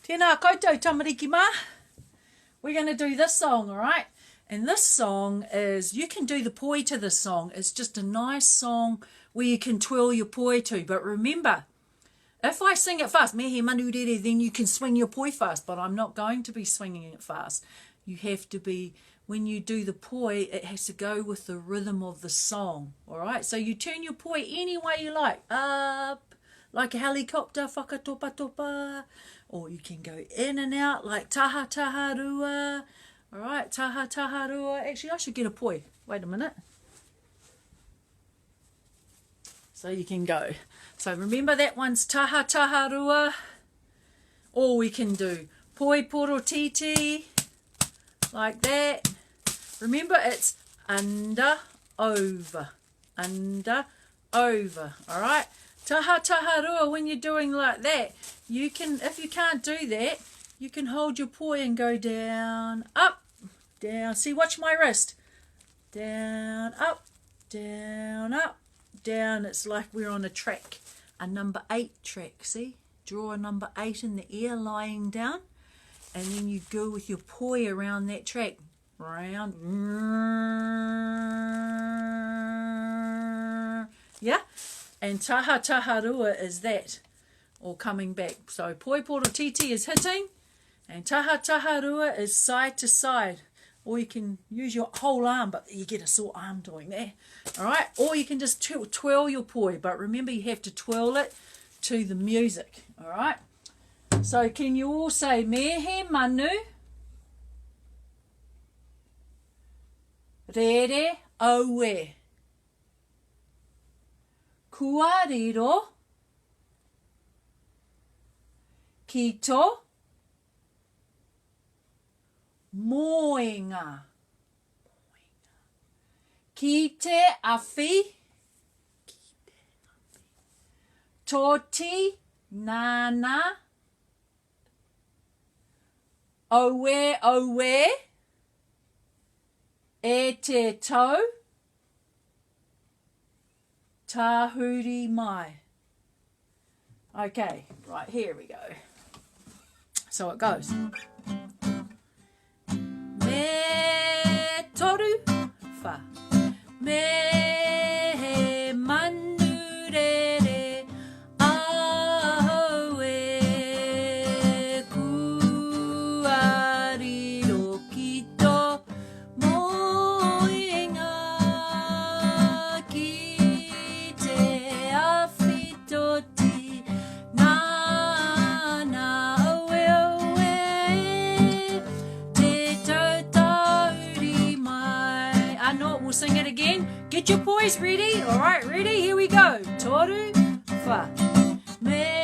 Tēnā koutou tamariki mā. We're going to do this song, all right? And this song is, you can do the poi to this song. It's just a nice song where you can twirl your poi to. But remember, if I sing it fast, mehe manu rere, then you can swing your poi fast. But I'm not going to be swinging it fast. You have to be, when you do the poi, it has to go with the rhythm of the song, all right? So you turn your poi any way you like. Up, like a helicopter, whakatopa topa. Or you can go in and out like taha taha rua. All right, taha taha rua. Actually, I should get a poi. Wait a minute. So you can go. So remember that one's taha taha rua. Or we can do poi poro titi. Like that. Remember, it's under, over. Under, over. All right? Taha taha rua, when you're doing like that, you can, if you can't do that, you can hold your poi and go down, up, down. See, watch my wrist. Down, up, down, up, down. It's like we're on a track, a number 8 track. See? Draw a number 8 in the air lying down. And then you go with your poi around that track. Round. Yeah? And taha taha rua is that. Or coming back. So poi poro titi is hitting. And taha taha rua is side to side. Or you can use your whole arm, but you get a sore arm doing that. Alright? Or you can just twirl your poi. But remember, you have to twirl it to the music. Alright? So can you all say mehe manu rere aue kua riro kito moenga ki te awhi toti nana Owe, owe, e te tau, tahuri mai. Okay, right, here we go. So it goes. Me toru wha, me manu rere, aue kua riro kito moenga ki te awhi toti nana aue aue te tautauri mai. I know it, we'll sing it again. Get your boys ready. All right, ready? Here we go. Toru wha. Me